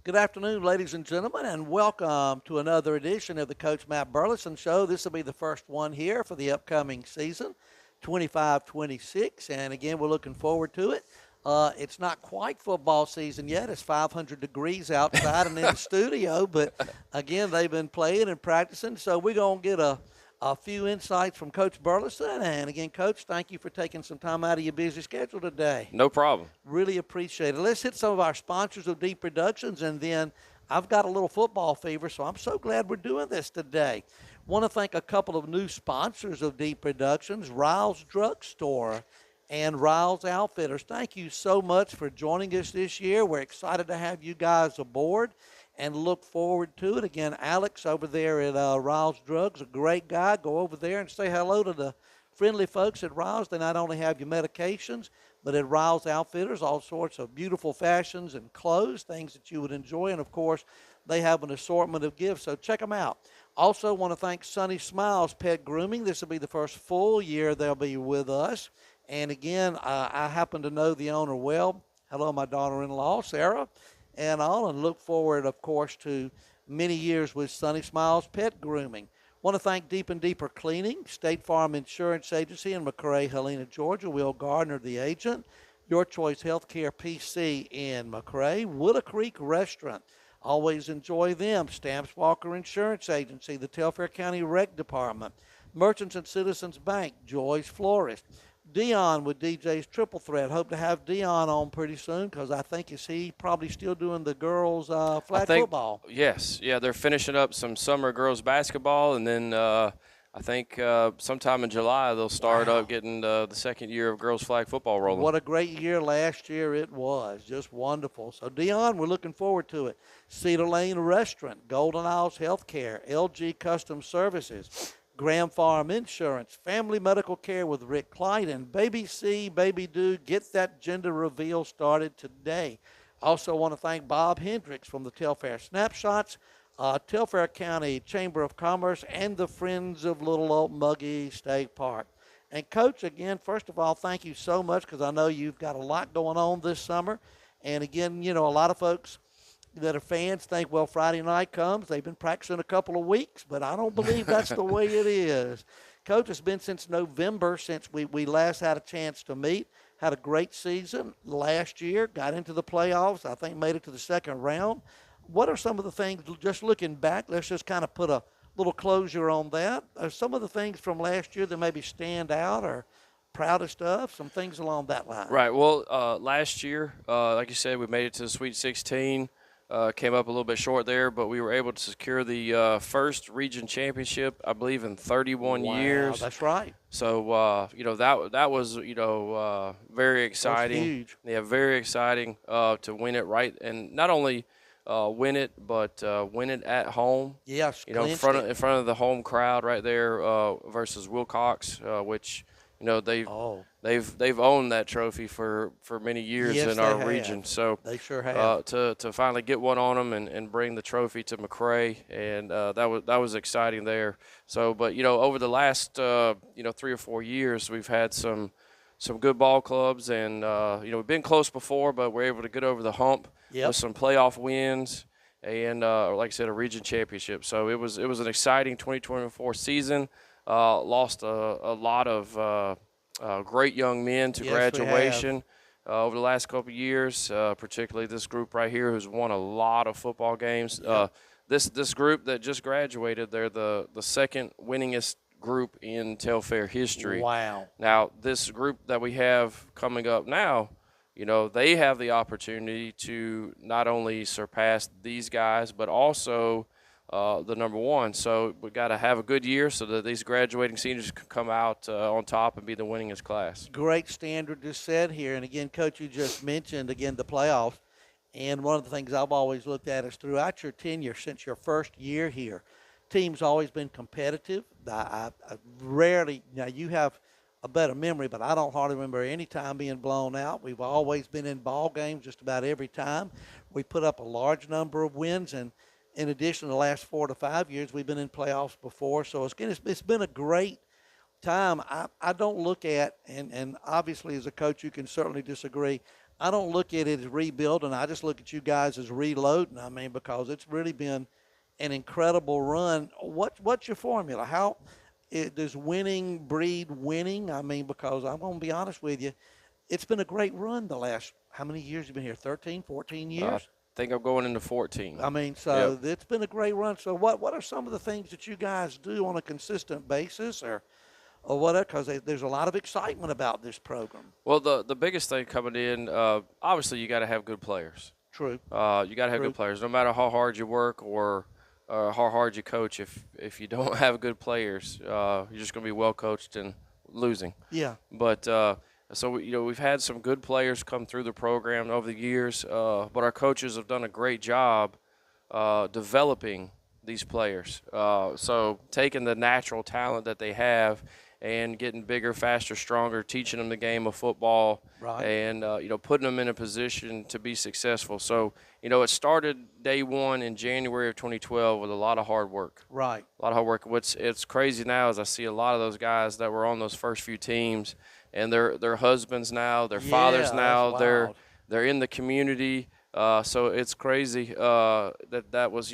Good afternoon, ladies and gentlemen, and welcome to another edition of the Coach Matt Burleson Show. This will be the first one here for the upcoming season, 25-26, and again, we're looking forward to it. It's not quite football season yet. It's 500 degrees outside and in the studio, but again, they've been playing and practicing, so we're going to get a few insights from Coach Burleson. And again, Coach, thank you for taking some time out of your busy schedule today. No problem. Really appreciate it. Let's hit some of our sponsors of Deep Productions, and then I've got a little football fever, so I'm so glad we're doing this today. Want to thank a couple of new sponsors of Deep Productions, Riles Drugstore and Riles Outfitters. Thank you so much for joining us this year. We're excited to have you guys aboard and look forward to it. Again, Alex over there at Riles Drugs, a great guy. Go over there and say hello to the friendly folks at Riles. They not only have your medications, but at Riles Outfitters, all sorts of beautiful fashions and clothes, things that you would enjoy. And, of course, they have an assortment of gifts, so check them out. Also want to thank Sunny Smiles Pet Grooming. This will be the first full year they'll be with us. And, again, I happen to know the owner well. Hello, my daughter-in-law, Sarah, and all, and look forward, of course, to many years with Sunny Smiles Pet Grooming. Want to thank Deep and Deeper Cleaning, State Farm Insurance Agency in McRae, Helena, Georgia, Will Gardner, the agent, Your Choice Healthcare PC in McRae, Willow Creek Restaurant. Always enjoy them. Stamps Walker Insurance Agency, the Telfair County Rec Department, Merchants and Citizens Bank, Joy's Florist. Dion with DJ's Triple Threat. Hope to have Dion on pretty soon because I think is he probably still doing the girls flag football. Yes. Yeah, they're finishing up some summer girls basketball, and then I think sometime in July they'll start up getting the second year of girls flag football rolling. What a great year last year it was. Just wonderful. So, Dion, we're looking forward to it. Cedar Lane Restaurant, Golden Isles Healthcare, LG Custom Services, Graham Farm Insurance, Family Medical Care with Rick Clyden, Baby C, Baby Do. Get that gender reveal started today. Also want to thank Bob Hendricks from the Telfair Snapshots, Telfair County Chamber of Commerce, and the Friends of Little Old Muggy State Park. And, Coach, again, first of all, thank you so much because I know you've got a lot going on this summer. And, again, you know, a lot of folks that are fans think, well, Friday night comes. They've been practicing a couple of weeks, but I don't believe that's the way it is. Coach, it's been since November since we last had a chance to meet. Had a great season last year, got into the playoffs. I think made it to the second round. What are some of the things, just looking back, let's just kind of put a little closure on that. Are some of the things from last year that maybe stand out or proudest of, some things along that line? Right. Well, last year, like you said, we made it to the Sweet 16. Came up a little bit short there, but we were able to secure the first region championship, I believe, in 31 years. That's right. So, that was, very exciting. That's huge. Yeah, very exciting to win it right. And not only win it, but win it at home. Yes, in front of the home crowd right there versus Wilcox, which – they've owned that trophy for many years in our region. So they sure have. To finally get one on them and bring the trophy to McRae, and that was exciting there. So, but over the last 3 or 4 years, we've had some good ball clubs, and we've been close before, but we're able to get over the hump with some playoff wins. And like I said, a region championship. So it was an exciting 2024 season. Lost a lot of great young men to graduation over the last couple of years, particularly this group right here who's won a lot of football games. This group that just graduated, they're the second winningest group in Telfair history. Wow. Now, this group that we have coming up now, they have the opportunity to not only surpass these guys, but also the number one. So we got to have a good year so that these graduating seniors can come out on top and be the winningest class. Great standard is set here. And, again, Coach, you just mentioned, again, the playoffs. And one of the things I've always looked at is throughout your tenure, since your first year here, team's always been competitive. I rarely – now, you have a better memory, but I don't hardly remember any time being blown out. We've always been in ball games just about every time. We put up a large number of wins, and in addition, the last 4 to 5 years, we've been in playoffs before. So, it's been a great time. I don't look at, and obviously as a coach you can certainly disagree, I don't look at it as rebuilding. I just look at you guys as reloading. I mean, because it's really been an incredible run. What's your formula? Does winning breed winning? I mean, because I'm going to be honest with you, it's been a great run the last, how many years you been here? 13, 14 years? I think I'm going into 14. I mean, so Yep. it's been a great run. So what are some of the things that you guys do on a consistent basis or whatever? Because there's a lot of excitement about this program. Well, the biggest thing coming in, obviously you got to have good players. True. You got to have good players. No matter how hard you work or how hard you coach, if you don't have good players, you're just going to be well coached and losing. Yeah. But so we've had some good players come through the program over the years, but our coaches have done a great job developing these players. So taking the natural talent that they have and getting bigger, faster, stronger, teaching them the game of football, Right. and putting them in a position to be successful. So it started day one in January of 2012 with a lot of hard work. Right. A lot of hard work. It's crazy now is I see a lot of those guys that were on those first few teams, and they're husbands now, they're fathers now, that's they're in the community. So it's crazy that was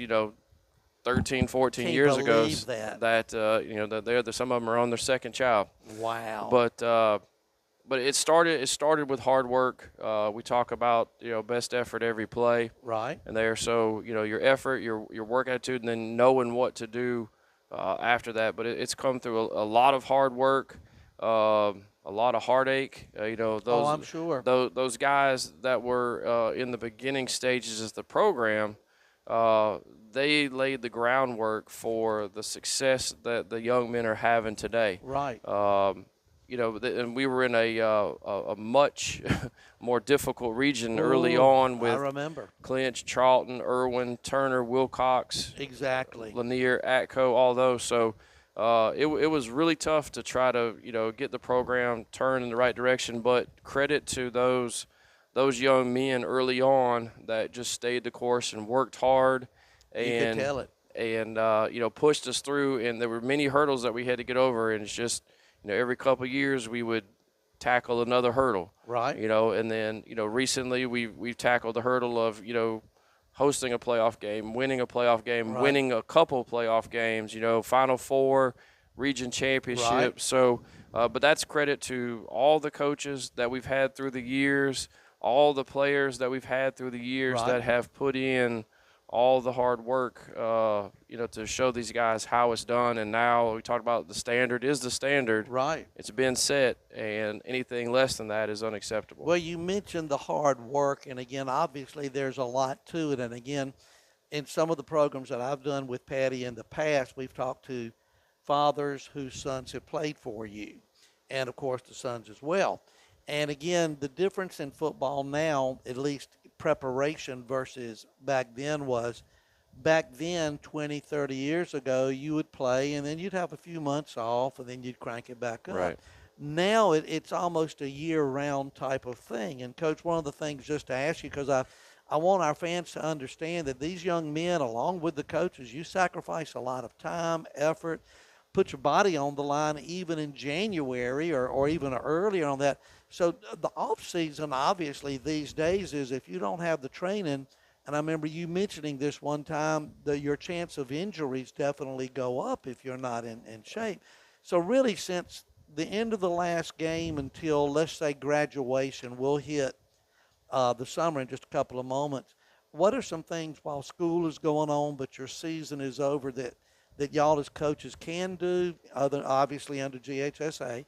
13, 14 Can't years ago believe that. that some of them are on their second child. Wow. But it started with hard work. We talk about best effort every play. Right. And there, so your effort, your work attitude, and then knowing what to do after that. But it's come through a lot of hard work, a lot of heartache. I'm sure. Those guys that were in the beginning stages of the program, they laid the groundwork for the success that the young men are having today. Right. And we were in a much more difficult region early on with I remember. Clinch, Charlton, Irwin, Turner, Wilcox, Exactly. Lanier, Atco, all those. So it was really tough to try to get the program turned in the right direction. But credit to those young men early on that just stayed the course and worked hard. You could tell it. And pushed us through. And there were many hurdles that we had to get over. And it's just every couple of years we would tackle another hurdle. Right. And then recently we've tackled the hurdle of hosting a playoff game, winning a playoff game, Right. winning a couple playoff games, Final Four, region championship. Right. So, but that's credit to all the coaches that we've had through the years, all the players that we've had through the years Right. that have put in all the hard work, to show these guys how it's done. And now we talked about the standard is the standard. Right. It's been set, and anything less than that is unacceptable. Well, you mentioned the hard work, and again, obviously there's a lot to it. And again, in some of the programs that I've done with Patty in the past, we've talked to fathers whose sons have played for you, and of course the sons as well. And again, the difference in football now, at least preparation versus back then, was back then 20, 30 years ago, you would play and then you'd have a few months off and then you'd crank it back up. Right. Now it's almost a year-round type of thing. And, Coach, one of the things just to ask you, because I want our fans to understand that these young men, along with the coaches, you sacrifice a lot of time, effort, put your body on the line even in January or even earlier on that. So the off season, obviously, these days is if you don't have the training, and I remember you mentioning this one time, that your chance of injuries definitely go up if you're not in shape. So really, since the end of the last game until, let's say, graduation, we'll hit the summer in just a couple of moments. What are some things while school is going on but your season is over that y'all as coaches can do, obviously under GHSA,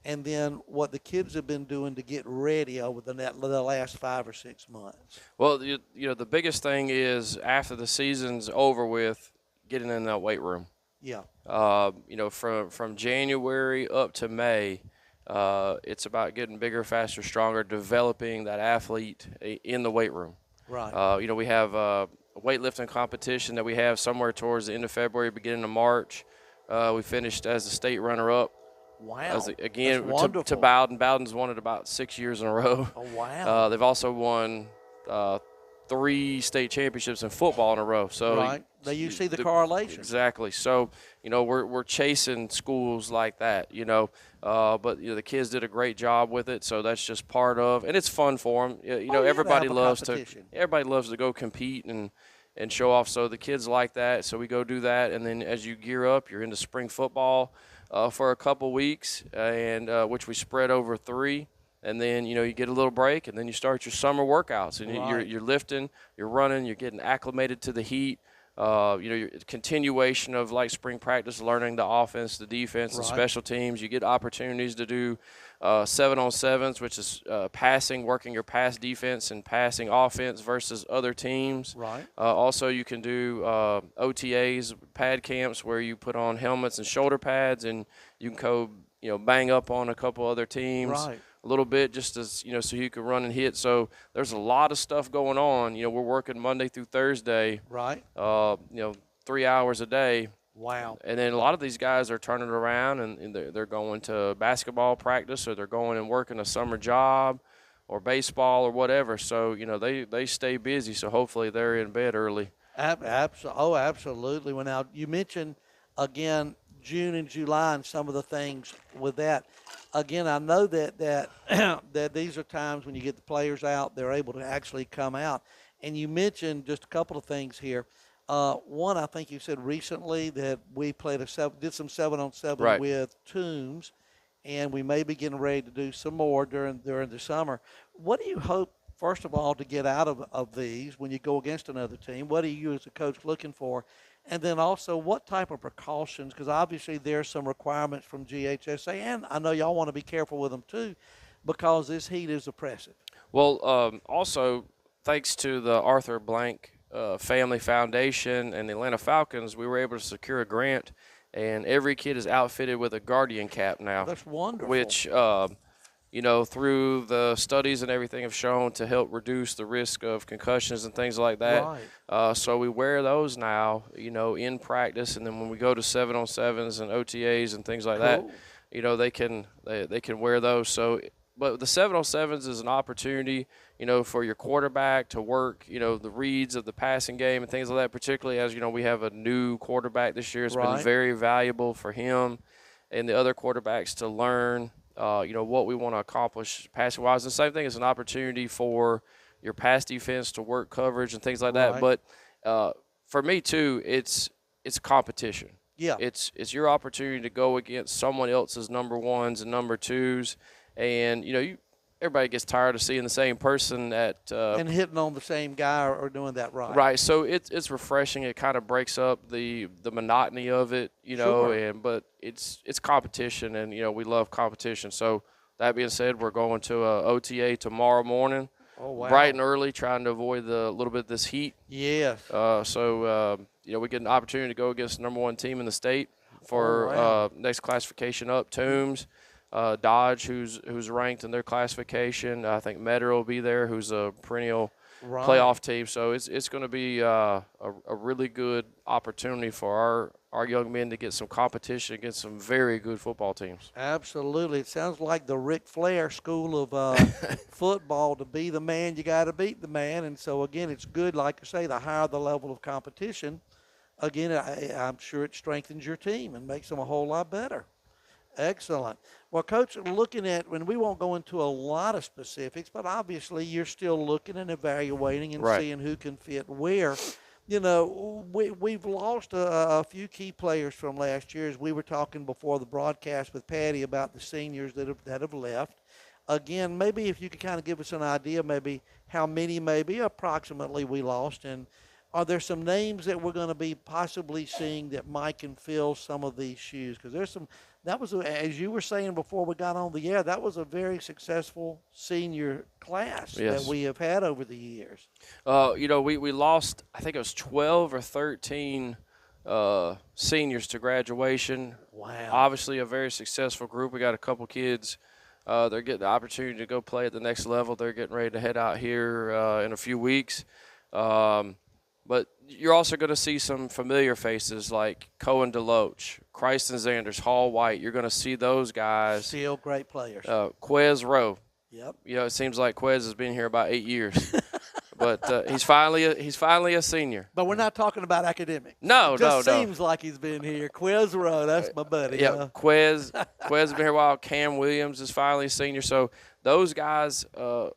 and then what the kids have been doing to get ready over the last 5 or 6 months? Well, the biggest thing is after the season's over with, getting in that weight room. Yeah. From January up to May, it's about getting bigger, faster, stronger, developing that athlete in the weight room. Right. We have a weightlifting competition that we have somewhere towards the end of February, beginning of March. We finished as the state runner-up. Wow. Again, That's wonderful. to Bowden. Bowden's won it about 6 years in a row. Oh, wow. They've also won 3 state championships in football in a row. So, Right. You see the correlation. Exactly. So, we're chasing schools like that, but the kids did a great job with it. So that's just part of, and it's fun for them. Everybody loves to go compete and show off. So the kids like that. So we go do that. And then as you gear up, you're into spring football for a couple weeks, and which we spread over 3. And then, you get a little break, and then you start your summer workouts. And you're lifting, you're running, you're getting acclimated to the heat. Your continuation of like spring practice, learning the offense, the defense, and special teams. You get opportunities to do 7-on-7s, which is passing, working your pass defense and passing offense versus other teams. Right. Also, you can do OTAs, pad camps, where you put on helmets and shoulder pads, and you can go, bang up on a couple other teams. Right. A little bit, just as so you can run and hit. So there's a lot of stuff going on. We're working Monday through Thursday. Right. 3 hours a day. Wow. And then a lot of these guys are turning around and they're going to basketball practice, or they're going and working a summer job or baseball or whatever. So they stay busy. So hopefully they're in bed early. Absolutely. Well, now you mentioned again June and July and some of the things with that. Again, I know that that these are times when you get the players out, they're able to actually come out. And you mentioned just a couple of things here. One, I think you said recently that we did some 7-on-7 with Toombs, and we may be getting ready to do some more during the summer. What do you hope, first of all, to get out of these when you go against another team? What are you as a coach looking for? And then also, what type of precautions, because obviously there's some requirements from GHSA, and I know y'all want to be careful with them too, because this heat is oppressive. Well, also, thanks to the Arthur Blank Family Foundation and the Atlanta Falcons, we were able to secure a grant, and every kid is outfitted with a Guardian cap now. That's wonderful. Which, through the studies and everything have shown to help reduce the risk of concussions and things like that. Right. So we wear those now, in practice, and then when we go to 7-on-7s and OTAs and things like that, they can wear those. So, but the 7-on-7s is an opportunity, for your quarterback to work, the reads of the passing game and things like that, particularly as, we have a new quarterback this year. It's been very valuable for him and the other quarterbacks to learn, what we want to accomplish passing-wise. The same thing is an opportunity for your pass defense to work coverage and things like that. But for me, too, it's competition. Yeah. It's your opportunity to go against someone else's number ones and number twos. And, everybody gets tired of seeing the same person and hitting on the same guy or doing that right. Right. So it's refreshing. It kind of breaks up the monotony of it, but it's competition, and we love competition. So that being said, we're going to a OTA tomorrow morning. Oh, wow. Bright and early, trying to avoid a little bit of this heat. Yes. We get an opportunity to go against the number 1 team in the state for next classification up, Toombs. Dodge, who's ranked in their classification. I think Metter will be there, who's a perennial playoff team. So it's going to be a really good opportunity for our young men to get some competition against some very good football teams. Absolutely. It sounds like the Ric Flair school of football. To be the man, you got to beat the man. And so, again, it's good, like I say, the higher the level of competition, again, I'm sure it strengthens your team and makes them a whole lot better. Excellent. Well, Coach, looking at, when we won't go into a lot of specifics, but obviously you're still looking and evaluating and seeing who can fit where. We've lost a few key players from last year, as we were talking before the broadcast with Patty about the seniors that have left. Again, maybe if you could kind of give us an idea, maybe how many maybe approximately we lost, and are there some names that we're going to be possibly seeing that might can fill some of these shoes? Because there's some. That was, as you were saying before we got on the air, that was a very successful senior class that we have had over the years. We lost, I think it was 12 or 13 seniors to graduation. Wow. Obviously a very successful group. We got a couple kids. They're getting the opportunity to go play at the next level. They're getting ready to head out here in a few weeks. But you're also going to see some familiar faces like Cohen DeLoach, Christen Zanders, Hall White. You're going to see those guys. Still great players. Quez Rowe. Yep. It seems like Quez has been here about 8 years. But he's finally a senior. But we're not talking about academics. No, it just no. seems like he's been here. Quizrow, that's my buddy. Yeah, Quez has been here a while. Cam Williams is finally a senior. So those guys, Braylon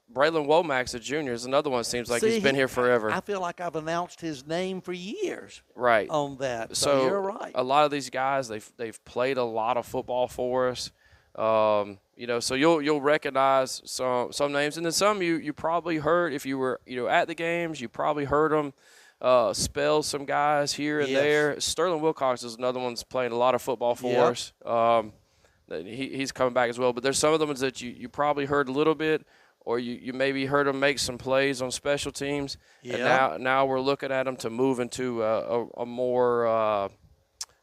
Womack's a junior, is another one. Seems like he's been here forever. I feel like I've announced his name for years. Right. On that. So you're right. A lot of these guys, they've played a lot of football for us. So you'll recognize some names, and then some you probably heard if you were at the games. You probably heard them spell some guys here and there. Sterling Wilcox is another one that's playing a lot of football for us. He's coming back as well. But there's some of them that you probably heard a little bit, or you maybe heard him make some plays on special teams. And now we're looking at him to move into a more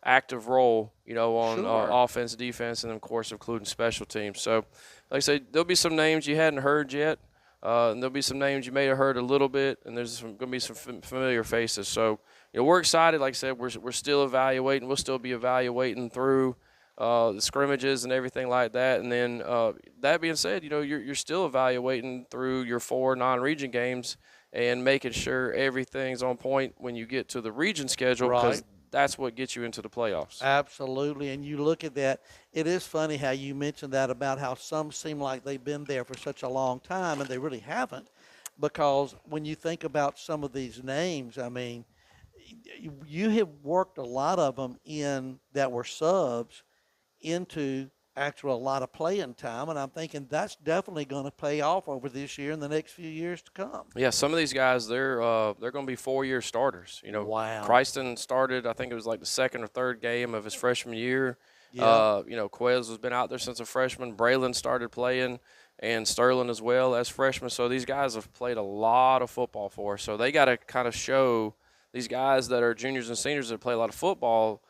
active role, on offense, defense, and, of course, including special teams. So, like I said, there'll be some names you hadn't heard yet, and there'll be some names you may have heard a little bit, and there's going to be some familiar faces. So, we're excited. Like I said, we're still evaluating. We'll still be evaluating through the scrimmages and everything like that. And then that being said, you're still evaluating through your 4 non-region games and making sure everything's on point when you get to the region schedule, because that's what gets you into the playoffs. Absolutely. And you look at that, it is funny how you mentioned that about how some seem like they've been there for such a long time, and they really haven't. Because when you think about some of these names, I mean, you have worked a lot of them in that were subs into actual a lot of playing time, and I'm thinking that's definitely going to pay off over this year and the next few years to come. Yeah, some of these guys, they're going to be 4-year starters. Wow. Christon started, I think it was like the second or third game of his freshman year. Yeah. Quez has been out there since a freshman. Braylon started playing, and Sterling as well as freshmen. So these guys have played a lot of football for us. So they got to kind of show these guys that are juniors and seniors that play a lot of football.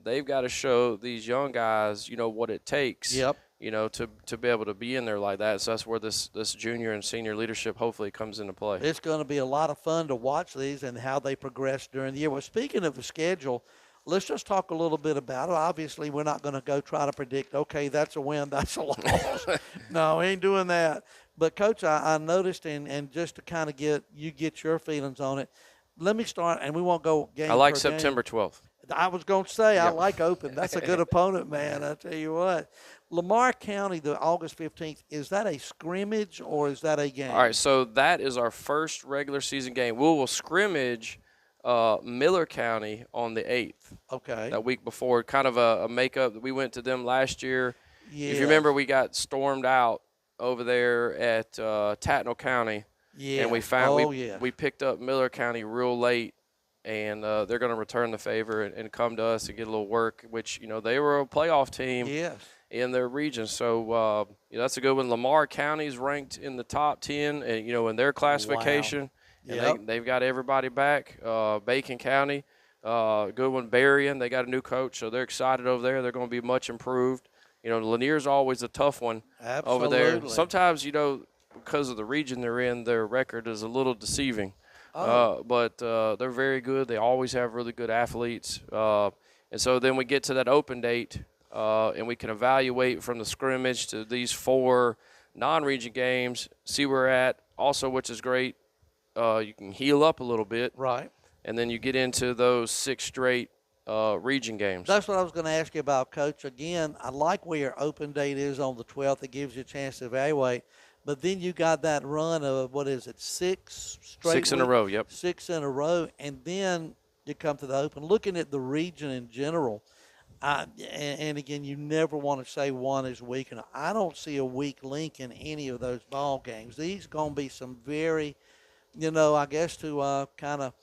They've got to show these young guys, what it takes, to be able to be in there like that. So that's where this junior and senior leadership hopefully comes into play. It's going to be a lot of fun to watch these and how they progress during the year. Well, speaking of the schedule, let's just talk a little bit about it. Obviously, we're not going to go try to predict, okay, that's a win, that's a loss. No, we ain't doing that. But, Coach, I noticed, and just to kind of get your feelings on it, let me start, and we won't go game I like per September game. 12th. I was going to say, I like Open. That's a good opponent, man. I tell you what. Lamar County, the August 15th, is that a scrimmage or is that a game? All right, so that is our first regular season game. We will scrimmage Miller County on the 8th. Okay. That week before, kind of a makeup. We went to them last year. Yeah. If you remember, we got stormed out over there at Tattnall County. Yeah. And we found we picked up Miller County real late. And they're going to return the favor and come to us and get a little work, which, they were a playoff team in their region. So, that's a good one. Lamar County's ranked in the top 10, and, in their classification. Wow. And they've got everybody back. Bacon County, good one. Berrien, they got a new coach, so they're excited over there. They're going to be much improved. Lanier's always a tough one over there. Sometimes, because of the region they're in, their record is a little deceiving. But they're very good. They always have really good athletes. And so then we get to that open date, and we can evaluate from the scrimmage to these 4 non-region games, see where we're at. Also, which is great, you can heal up a little bit. Right. And then you get into those 6 straight region games. That's what I was going to ask you about, Coach. Again, I like where your open date is on the 12th. It gives you a chance to evaluate. But then you got that run of, 6 straight 6 in a row, yep. 6 in a row, and then you come to the open. Looking at the region in general, and again, you never want to say one is weak, and I don't see a weak link in any of those ball games. These going to be some very, I guess to kind of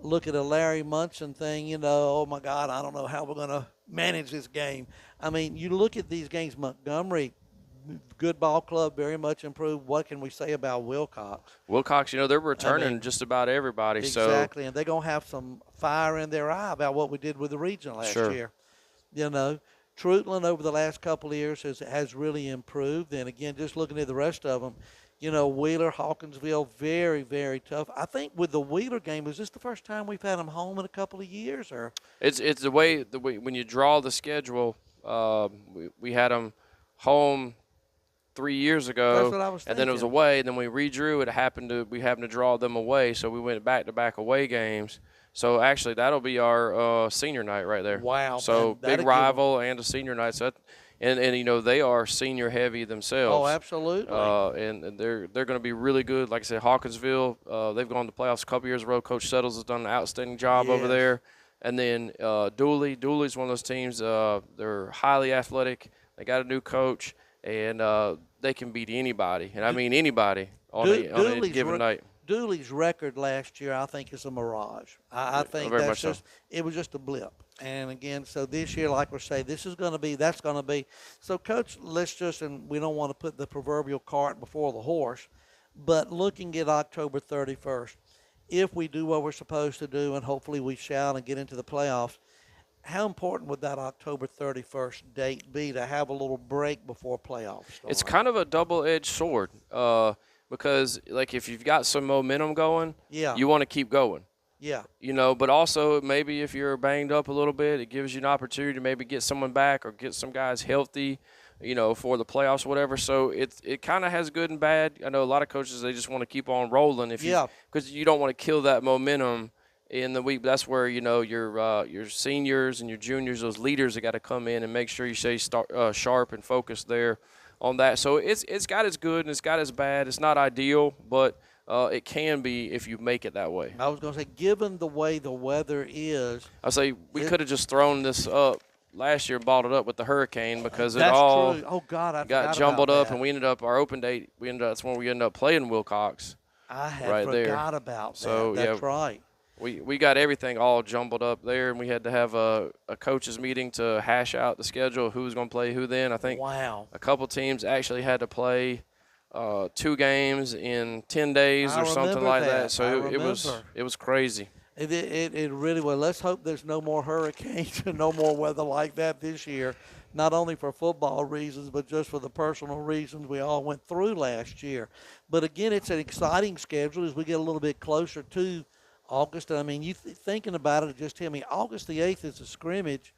look at a Larry Munson thing, oh, my God, I don't know how we're going to manage this game. I mean, you look at these games, Montgomery, good ball club, very much improved. What can we say about Wilcox? Wilcox, they're returning just about everybody. Exactly, and they're going to have some fire in their eye about what we did with the region last year. Trutland over the last couple of years has really improved. And, again, just looking at the rest of them, Wheeler, Hawkinsville, very, very tough. I think with the Wheeler game, is this the first time we've had them home in a couple of years? Or It's the way when you draw the schedule, we had them home 3 years ago. That's what I was And then it was thinking. away, and then we redrew it. We happened to draw them away, so we went back-to-back away games. So actually, that'll be our senior night right there. Wow. So And big that'll rival and a senior night. So and they are senior heavy themselves. Oh, absolutely. And they're going to be really good. Like I said, Hawkinsville, they've gone to playoffs a couple years in a row. Coach Settles has done an outstanding job over Yes. there. And then Dooley's one of those teams. They're highly athletic. They got a new coach, and they can beat anybody. And I mean anybody on a given night. Dooley's record last year, I think, is a mirage. I think very that's much so. it was just a blip. And again, so this year, like we're saying, that's going to be. So, Coach, and we don't want to put the proverbial cart before the horse, but looking at October 31st, if we do what we're supposed to do, and hopefully we shall and get into the playoffs, how important would that October 31st date be to have a little break before playoffs start? It's kind of a double-edged sword. Because, like, if you've got some momentum going, you want to keep going. Yeah. But also maybe if you're banged up a little bit, it gives you an opportunity to maybe get someone back or get some guys healthy, for the playoffs or whatever. So it kind of has good and bad. I know a lot of coaches, they just want to keep on rolling because you don't want to kill that momentum in the week. But that's where, your seniors and your juniors, those leaders, have got to come in and make sure you stay sharp and focused there on that. So it's got its good and it's got its bad. It's not ideal, but it can be if you make it that way. I was going to say, given the way the weather is. I say we could have just thrown this up last year and balled it up with the hurricane because it That's all true. Oh, God, I got forgot jumbled about up, that. and we ended up our open date. That's when we ended up playing Wilcox. I had right forgot there. about that. So, That's yeah, right. We got everything all jumbled up there, and we had to have a coaches meeting to hash out the schedule, who was going to play who then. I think a couple teams actually had to play 2 games in 10 days or something like that. So it was crazy. It really was. Let's hope there's no more hurricanes and no more weather like that this year, not only for football reasons, but just for the personal reasons we all went through last year. But, again, it's an exciting schedule as we get a little bit closer to August. I mean, thinking about it, just tell me, August the 8th is a scrimmage,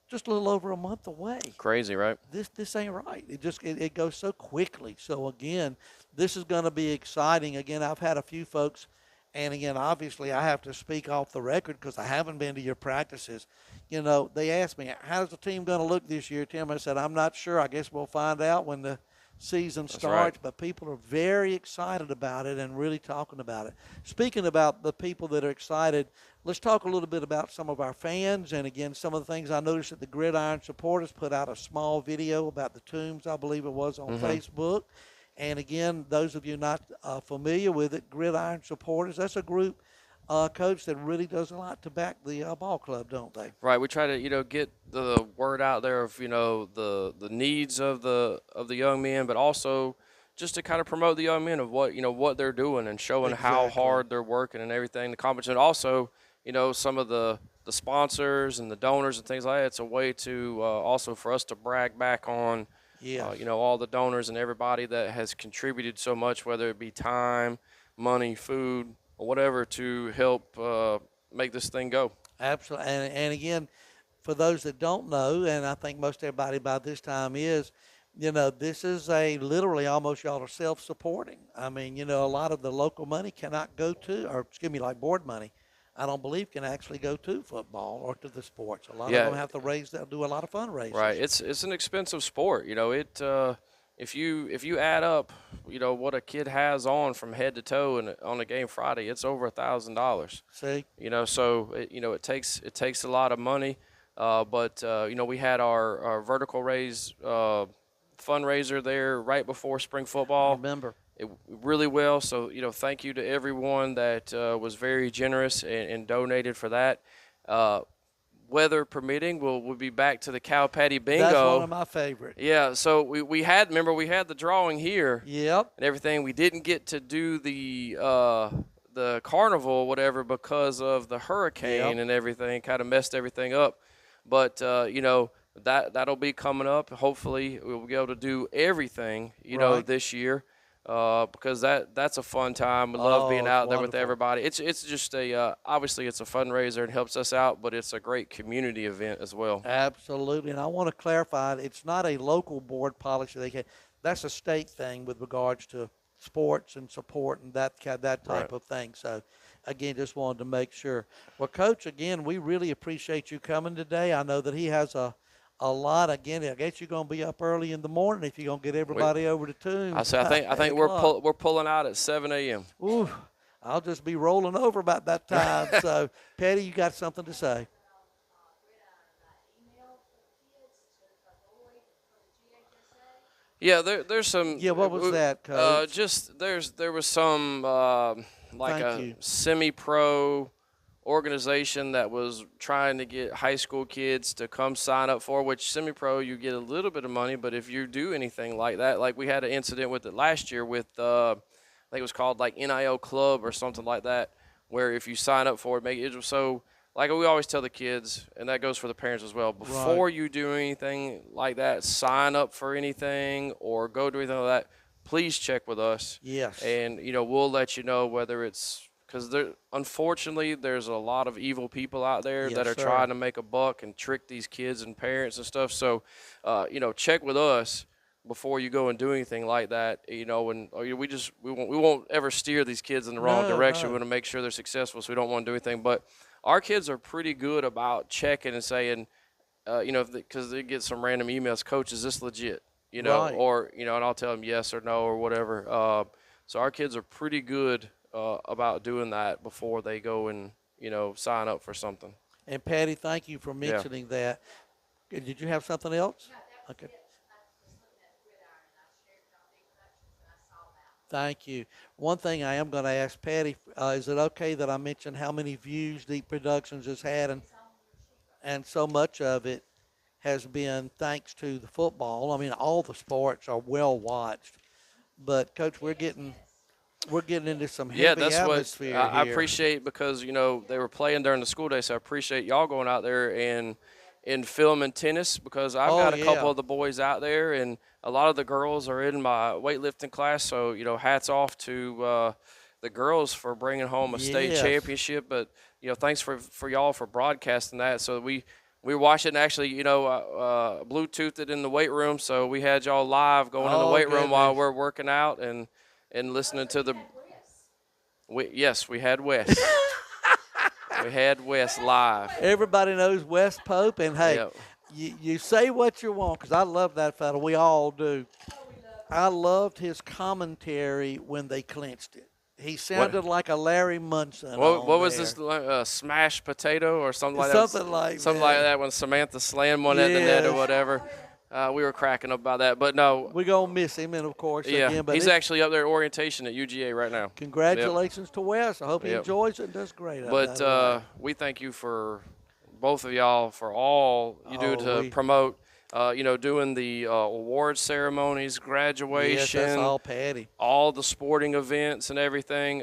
just a little over a month away. Crazy, right? This ain't right. It goes so quickly. So, again, this is going to be exciting. Again, I've had a few folks, and, again, obviously I have to speak off the record because I haven't been to your practices. They asked me, how's the team going to look this year, Tim? I said, I'm not sure. I guess we'll find out when the season starts. Right. But people are very excited about it and really talking about it. Speaking about the people that are excited, let's talk a little bit about some of our fans. And, again, some of the things I noticed that the Gridiron Supporters put out a small video about the Tombs, I believe it was, on Facebook. And, again, those of you not familiar with it, Gridiron Supporters, that's a group, Coach, that really does a lot to back the ball club, don't they? Right. We try to, get the word out there of, the needs of the young men, but also just to kind of promote the young men of what they're doing and showing how hard they're working and everything. The competition also, some of the sponsors and the donors and things like that. It's a way to also for us to brag back on, all the donors and everybody that has contributed so much, whether it be time, money, food, or whatever, to help make this thing go. Absolutely. And again, for those that don't know, and I think most everybody by this time is, this is literally almost y'all are self-supporting. I mean, a lot of the local money cannot go to, or excuse me, like board money, I don't believe can actually go to football or to the sports. A lot of them have to do a lot of fundraisers. Right. It's an expensive sport. If you add up, what a kid has on from head to toe on a game Friday, it's over $1,000. See. So it takes a lot of money. But we had our vertical raise fundraiser there right before spring football. I remember. It really well. So, thank you to everyone that was very generous and donated for that. Weather permitting, we'll be back to the cow patty bingo. That's one of my favorites. Yeah, so we had the drawing here. Yep. And everything. We didn't get to do the carnival or whatever because of the hurricane and everything. Kind of messed everything up. But, that'll be coming up. Hopefully we'll be able to do everything, this year. Because that's a fun time. We love being out there with everybody. It's just obviously it's a fundraiser and helps us out, but it's a great community event as well. Absolutely. And I want to clarify, it's not a local board policy. that's a state thing with regards to sports and support and that type Right. of thing. So, again, just wanted to make sure. Well, Coach, again, we really appreciate you coming today. I know that he has a lot. Again, I guess you're going to be up early in the morning if you're going to get We, everybody over to Tune. I say I think we're pulling out at 7 a.m. Ooh, I'll just be rolling over about that time. So, Patty, you got something to say? Yeah, there's some. Yeah, what was that, Coach? Just there was some like Thank a you. semi-pro organization that was trying to get high school kids to come sign up for. Which semi-pro you get a little bit of money, but if you do anything like that, like we had an incident with it last year with I think it was called like NIL Club or something like that, where if you sign up for it, make it so. Like we always tell the kids, and that goes for the parents as well, before you do anything like that, sign up for anything or go do anything like that, please check with us. Yes. And, we'll let you know whether it's – because unfortunately there's a lot of evil people out there that are trying to make a buck and trick these kids and parents and stuff. So, check with us before you go and do anything like that, and we won't ever steer these kids in the wrong direction. We want to make sure they're successful, so we don't want to do anything. But our kids are pretty good about checking and saying, because they get some random emails, Coach, is this legit? Or, and I'll tell them yes or no or whatever. So our kids are pretty good about doing that before they go and, sign up for something. And, Patty, thank you for mentioning that. Did you have something else? Okay. Thank you. One thing I am going to ask Patty, is it okay that I mention how many views Deep Productions has had? And so much of it has been thanks to the football. I mean, all the sports are well watched. But, Coach, we're getting into some heavy atmosphere here. I here. appreciate because, they were playing during the school day, so I appreciate y'all going out there and filming tennis because I've got a couple of the boys out there, and a lot of the girls are in my weightlifting class. So, hats off to the girls for bringing home a state championship. But, thanks for y'all for broadcasting that. So we watched it and actually, Bluetoothed it in the weight room. So we had y'all live going in the weight room while we're working out and listening to the – yes, we had Wes. We had Wes live. Everybody knows Wes Pope, and hey, you say what you want because I love that fella. We all do. I loved his commentary when they clinched it. He sounded like a Larry Munson. What was this? Smashed potato or something like that? Something like that when Samantha slammed one at the net or whatever. We were cracking up about that, but no. We're going to miss him, and, of course, again. But he's actually up there at orientation at UGA right now. Congratulations to Wes. I hope he enjoys it and does great. But we thank you for both of y'all for all you do to promote, doing the award ceremonies, graduation. Yes, that's all Patty. All the sporting events and everything.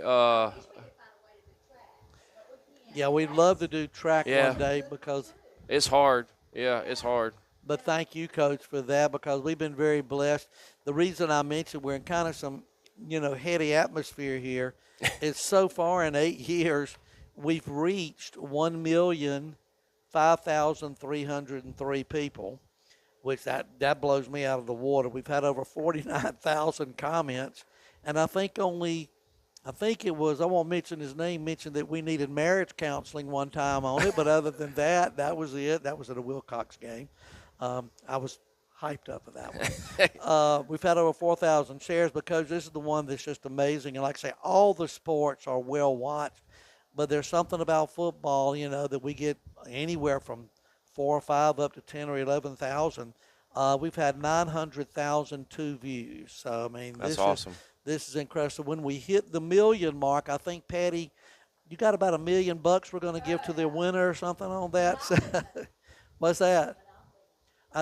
Yeah, we'd love to do track one day because. It's hard. Yeah, it's hard. But thank you, Coach, for that because we've been very blessed. The reason I mentioned we're in kind of some, heady atmosphere here is so far in 8 years, we've reached 1,005,303 people, which that blows me out of the water. We've had over 49,000 comments, and I think it was, I won't mention his name, mentioned that we needed marriage counseling one time on it, but other than that, that was it. That was at a Wilcox game. I was hyped up for that one. We've had over 4,000 shares because this is the one that's just amazing. And like I say, all the sports are well watched, but there's something about football, that we get anywhere from 4 or 5 up to 10 or 11,000. We've had 902 views. So, I mean, that's awesome. This is incredible. When we hit the million mark, I think, Patty, you got about $1 million we're going to give to the winner or something on that. What's that?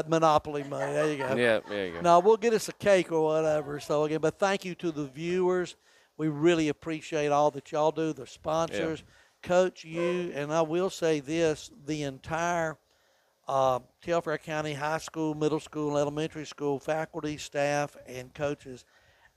Monopoly money. There you go. Yeah, there you go. No, we'll get us a cake or whatever. So, again, but thank you to the viewers. We really appreciate all that y'all do, the sponsors, Coach, you, and I will say this, the entire Telfair County High School, middle school, and elementary school faculty, staff, and coaches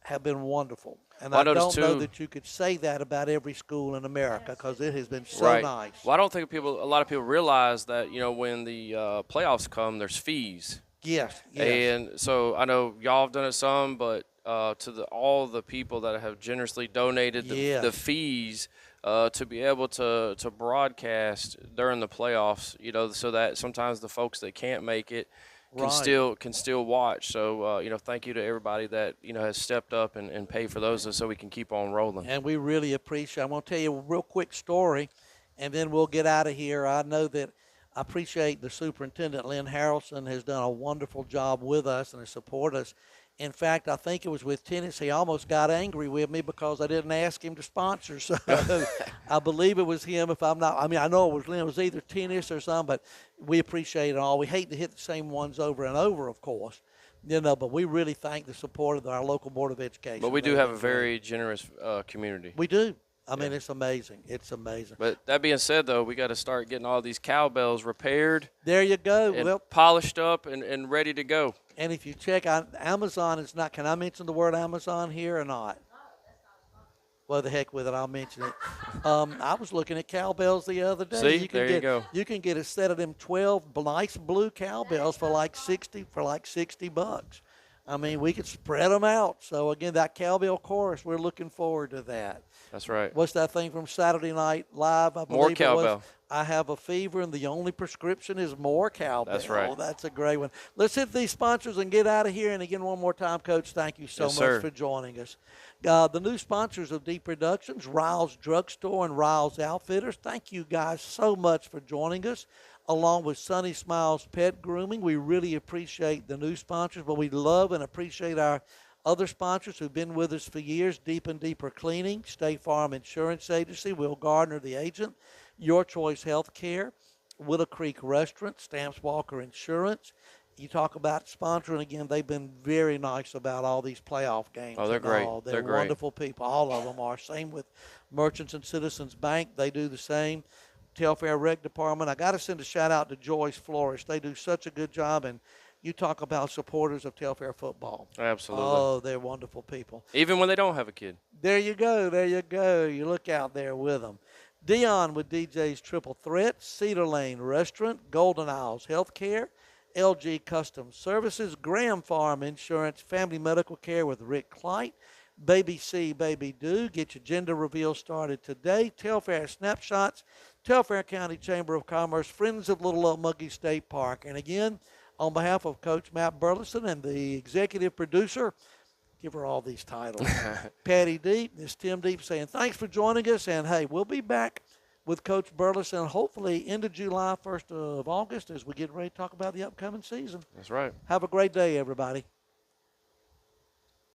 have been wonderful. And I don't know that you could say that about every school in America because it has been so nice. Well, I don't think a lot of people realize that, when the playoffs come, there's fees. Yes, yes. And so I know y'all have done it some, but to all the people that have generously donated the fees to be able to broadcast during the playoffs, so that sometimes the folks that can't make it can still watch. So thank you to everybody that has stepped up and paid for those, so we can keep on rolling. And we really appreciate. I'm going to tell you a real quick story, and then we'll get out of here. I know that I appreciate the superintendent, Lynn Harrelson, has done a wonderful job with us and has supported us. In fact, I think it was with tennis. He almost got angry with me because I didn't ask him to sponsor. So I believe it was him. If I'm not, I mean, I know it was Lynn. It was either tennis or something. But we appreciate it all. We hate to hit the same ones over and over, of course. But we really thank the support of our local Board of Education. But we do have a very generous community. We do. I mean, it's amazing. It's amazing. But that being said, though, we got to start getting all these cowbells repaired. There you go. And polished up and ready to go. And if you check out Amazon, it's not. Can I mention the word Amazon here or not? Well, the heck with it. I'll mention it. I was looking at cowbells the other day. See, you go. You can get a set of them 12 nice blue cowbells for like $60 bucks. I mean, we could spread them out. So, again, that cowbell chorus, we're looking forward to that. That's right. What's that thing from Saturday Night Live? I believe more cowbell. I have a fever, and the only prescription is more cowbell. That's right. Oh, that's a great one. Let's hit these sponsors and get out of here. And, again, one more time, Coach, thank you so much for joining us. The new sponsors of Deep Productions, Riles Drugstore and Riles Outfitters, thank you guys so much for joining us. Along with Sunny Smiles Pet Grooming, we really appreciate the new sponsors, but we love and appreciate our other sponsors who've been with us for years. Deep and Deeper Cleaning, State Farm Insurance Agency, Will Gardner the agent, Your Choice Healthcare, Willow Creek Restaurant, Stamps Walker Insurance. You talk about sponsoring again, they've been very nice about all these playoff games. Oh, they're great. They're wonderful people. All of them are. Same with Merchants and Citizens Bank. They do the same. Telfair Rec Department. I got to send a shout out to Joyce Flores. They do such a good job, and you talk about supporters of Telfair football. Absolutely. Oh, they're wonderful people. Even when they don't have a kid. There you go. There you go. You look out there with them. Dion with DJ's Triple Threat, Cedar Lane Restaurant, Golden Isles Healthcare, LG Custom Services, Graham Farm Insurance, Family Medical Care with Rick Clyte, Baby C, Baby Do. Get your gender reveal started today. Telfair Snapshots, Telfair County Chamber of Commerce, Friends of Little Old Muggy State Park. And again, on behalf of Coach Matt Burleson and the executive producer, give her all these titles, Patty Deep, this Tim Deep saying thanks for joining us. And, hey, we'll be back with Coach Burleson hopefully end of July, 1st of August as we get ready to talk about the upcoming season. That's right. Have a great day, everybody.